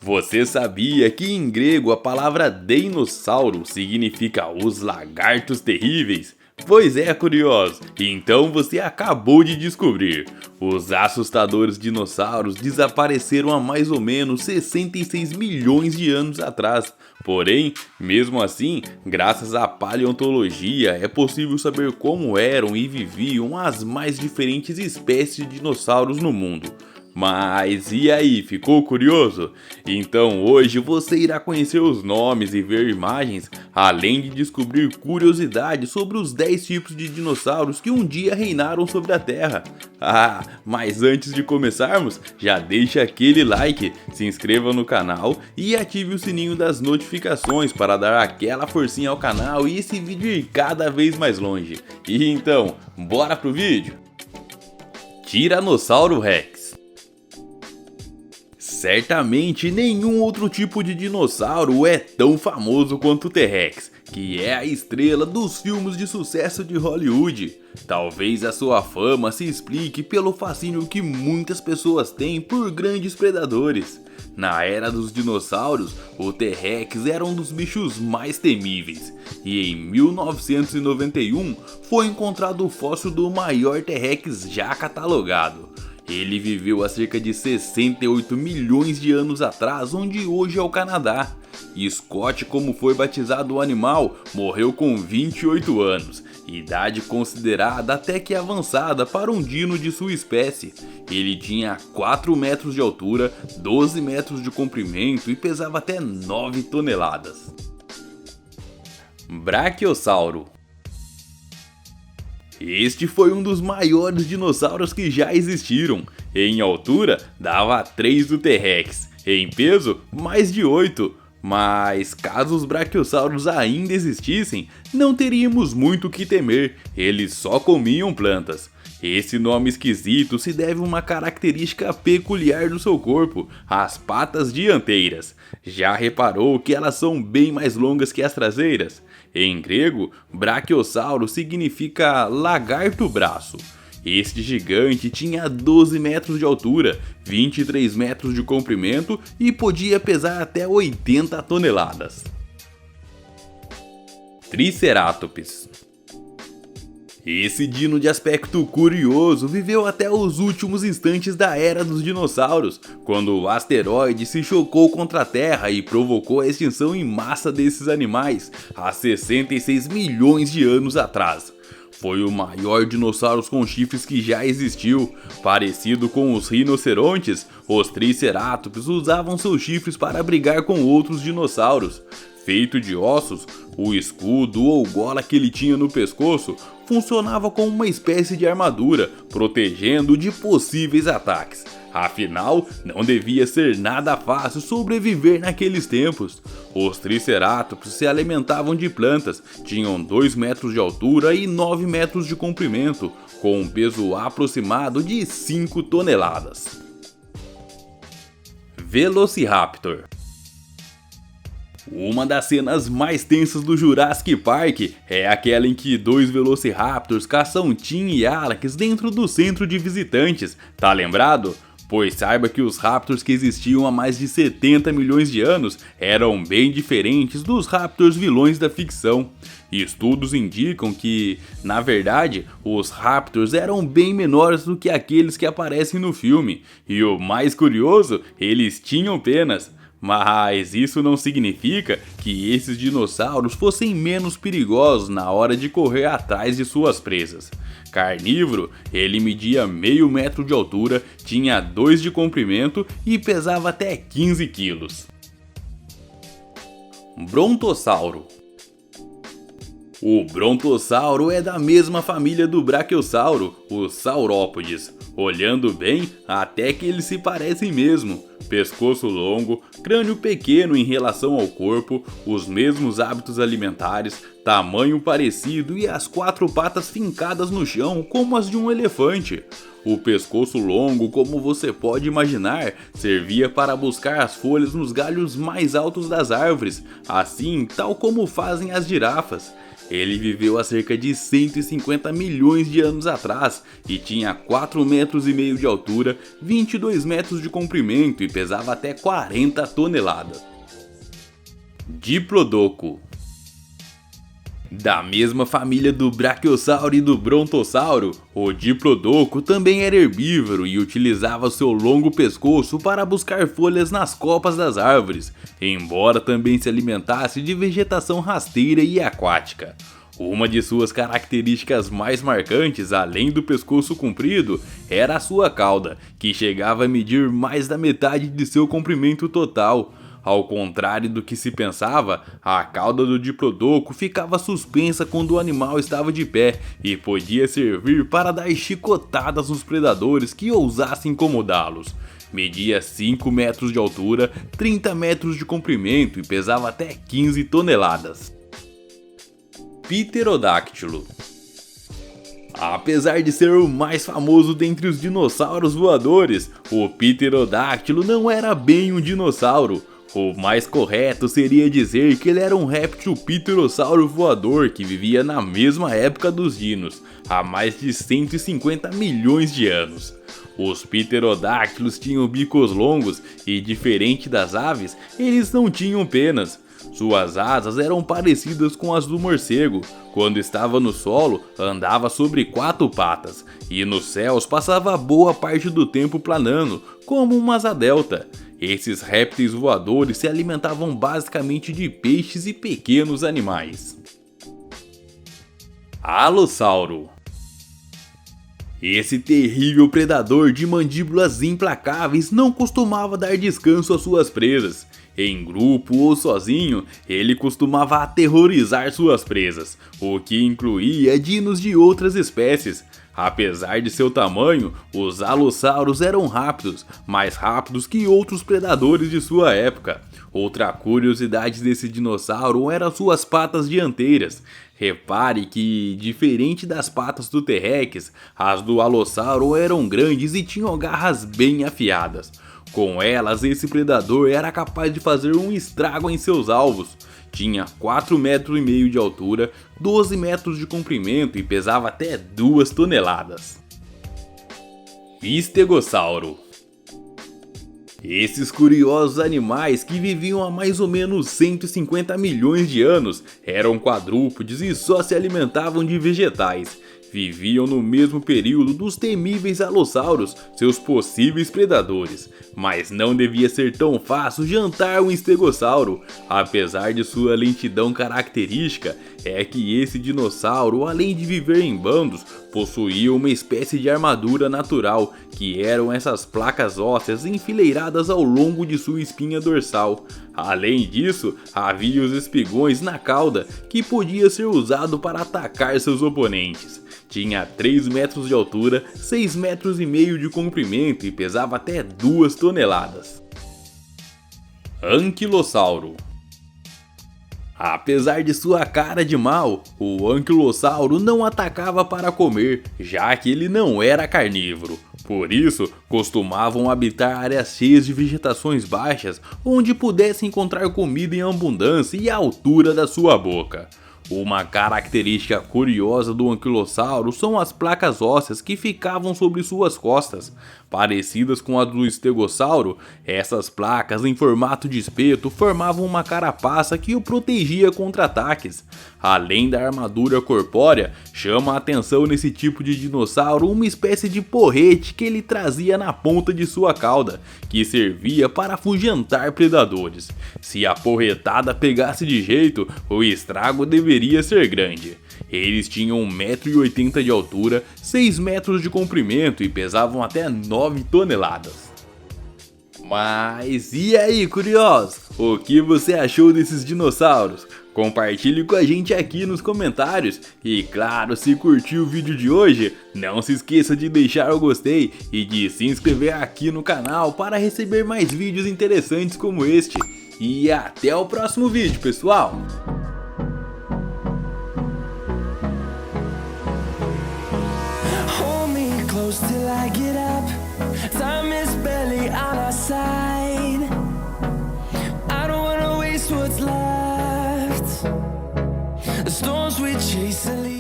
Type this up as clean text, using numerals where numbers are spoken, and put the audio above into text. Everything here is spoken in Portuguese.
Você sabia que em grego a palavra deinosauro significa os lagartos terríveis? Pois é, curioso, então você acabou de descobrir. Os assustadores dinossauros desapareceram há mais ou menos 66 milhões de anos atrás. Porém, mesmo assim, graças à paleontologia, é possível saber como eram e viviam as mais diferentes espécies de dinossauros no mundo. Mas e aí, ficou curioso? Então hoje você irá conhecer os nomes e ver imagens, além de descobrir curiosidades sobre os 10 tipos de dinossauros que um dia reinaram sobre a Terra. Mas antes de começarmos, já deixa aquele like, se inscreva no canal e ative o sininho das notificações para dar aquela forcinha ao canal e esse vídeo ir cada vez mais longe. E então, bora pro vídeo? Tiranossauro Rex. Certamente nenhum outro tipo de dinossauro é tão famoso quanto o T-Rex, que é a estrela dos filmes de sucesso de Hollywood. Talvez a sua fama se explique pelo fascínio que muitas pessoas têm por grandes predadores. Na era dos dinossauros, o T-Rex era um dos bichos mais temíveis, e em 1991 foi encontrado o fóssil do maior T-Rex já catalogado. Ele viveu há cerca de 68 milhões de anos atrás, onde hoje é o Canadá. Scott, como foi batizado o animal, morreu com 28 anos, idade considerada até que avançada para um dino de sua espécie. Ele tinha 4 metros de altura, 12 metros de comprimento e pesava até 9 toneladas. Brachiosauro. Este foi um dos maiores dinossauros que já existiram. Em altura, dava 3 do T-Rex. Em peso, mais de 8. Mas caso os braquiosauros ainda existissem, não teríamos muito o que temer. Eles só comiam plantas. Esse nome esquisito se deve a uma característica peculiar do seu corpo, as patas dianteiras. Já reparou que elas são bem mais longas que as traseiras? Em grego, brachiosauro significa lagarto-braço. Este gigante tinha 12 metros de altura, 23 metros de comprimento e podia pesar até 80 toneladas. Triceratops. Esse dino de aspecto curioso viveu até os últimos instantes da era dos dinossauros, quando o asteroide se chocou contra a Terra e provocou a extinção em massa desses animais há 66 milhões de anos atrás. Foi o maior dinossauro com chifres que já existiu. Parecido com os rinocerontes, os triceratops usavam seus chifres para brigar com outros dinossauros. Feito de ossos, o escudo ou gola que ele tinha no pescoço funcionava como uma espécie de armadura, protegendo de possíveis ataques. Afinal, não devia ser nada fácil sobreviver naqueles tempos. Os triceratops se alimentavam de plantas, tinham 2 metros de altura e 9 metros de comprimento, com um peso aproximado de 5 toneladas. Velociraptor. Uma das cenas mais tensas do Jurassic Park é aquela em que 2 Velociraptors caçam Tim e Alex dentro do centro de visitantes, tá lembrado? Pois saiba que os Raptors que existiam há mais de 70 milhões de anos eram bem diferentes dos Raptors vilões da ficção. Estudos indicam que, na verdade, os Raptors eram bem menores do que aqueles que aparecem no filme, e o mais curioso, eles tinham penas. Mas isso não significa que esses dinossauros fossem menos perigosos na hora de correr atrás de suas presas. Carnívoro, ele media meio metro de altura, tinha 2 de comprimento e pesava até 15 quilos. Brontossauro. O brontossauro é da mesma família do brachiosauro, os saurópodes. Olhando bem, até que eles se parecem mesmo. Pescoço longo, crânio pequeno em relação ao corpo, os mesmos hábitos alimentares, tamanho parecido e as 4 patas fincadas no chão como as de um elefante. O pescoço longo, como você pode imaginar, servia para buscar as folhas nos galhos mais altos das árvores, assim tal como fazem as girafas. Ele viveu há cerca de 150 milhões de anos atrás e tinha 4,5 metros de altura, 22 metros de comprimento e pesava até 40 toneladas. Diplodocus. Da mesma família do Brachiosauro e do Brontossauro, o Diplodocus também era herbívoro e utilizava seu longo pescoço para buscar folhas nas copas das árvores, embora também se alimentasse de vegetação rasteira e aquática. Uma de suas características mais marcantes, além do pescoço comprido, era a sua cauda, que chegava a medir mais da metade de seu comprimento total. Ao contrário do que se pensava, a cauda do Diplodocus ficava suspensa quando o animal estava de pé e podia servir para dar chicotadas nos predadores que ousassem incomodá-los. Media 5 metros de altura, 30 metros de comprimento e pesava até 15 toneladas. Pterodáctilo. Apesar de ser o mais famoso dentre os dinossauros voadores, o Pterodáctilo não era bem um dinossauro. O mais correto seria dizer que ele era um réptil pterossauro voador que vivia na mesma época dos dinos, há mais de 150 milhões de anos. Os pterodáctilos tinham bicos longos e, diferente das aves, eles não tinham penas. Suas asas eram parecidas com as do morcego. Quando estava no solo, andava sobre 4 patas, e nos céus passava boa parte do tempo planando, como uma asa delta. Esses répteis voadores se alimentavam basicamente de peixes e pequenos animais. Alossauro. Esse terrível predador de mandíbulas implacáveis não costumava dar descanso às suas presas. Em grupo ou sozinho, ele costumava aterrorizar suas presas, o que incluía dinos de outras espécies. Apesar de seu tamanho, os alossauros eram rápidos, mais rápidos que outros predadores de sua época. Outra curiosidade desse dinossauro eram suas patas dianteiras. Repare que, diferente das patas do T-Rex, as do alossauro eram grandes e tinham garras bem afiadas. Com elas, esse predador era capaz de fazer um estrago em seus alvos. Tinha 4,5 metros de altura, 12 metros de comprimento e pesava até 2 toneladas. Estegossauro. Esses curiosos animais, que viviam há mais ou menos 150 milhões de anos, eram quadrúpedes e só se alimentavam de vegetais. Viviam no mesmo período dos temíveis alossauros, seus possíveis predadores, mas não devia ser tão fácil jantar um estegossauro. Apesar de sua lentidão característica, é que esse dinossauro, além de viver em bandos, possuía uma espécie de armadura natural, que eram essas placas ósseas enfileiradas ao longo de sua espinha dorsal. Além disso, havia os espigões na cauda, que podia ser usado para atacar seus oponentes. Tinha 3 metros de altura, 6,5 metros de comprimento e pesava até 2 toneladas. Anquilossauro. Apesar de sua cara de mal, o anquilossauro não atacava para comer, já que ele não era carnívoro. Por isso, costumavam habitar áreas cheias de vegetações baixas, onde pudesse encontrar comida em abundância e à altura da sua boca. Uma característica curiosa do anquilossauro são as placas ósseas que ficavam sobre suas costas. Parecidas com as do estegossauro, essas placas em formato de espeto formavam uma carapaça que o protegia contra ataques. Além da armadura corpórea, chama a atenção nesse tipo de dinossauro uma espécie de porrete que ele trazia na ponta de sua cauda, que servia para afugentar predadores. Se a porretada pegasse de jeito, o estrago deveria ser grande. Eles tinham 1,80 m de altura, 6 metros de comprimento e pesavam até 9 toneladas. Mas e aí, curiosos? O que você achou desses dinossauros? Compartilhe com a gente aqui nos comentários. E claro, se curtiu o vídeo de hoje, não se esqueça de deixar o gostei e de se inscrever aqui no canal para receber mais vídeos interessantes como este. E até o próximo vídeo, pessoal! Till I get up, time is barely on our side. I don't wanna waste what's left. The storms we recently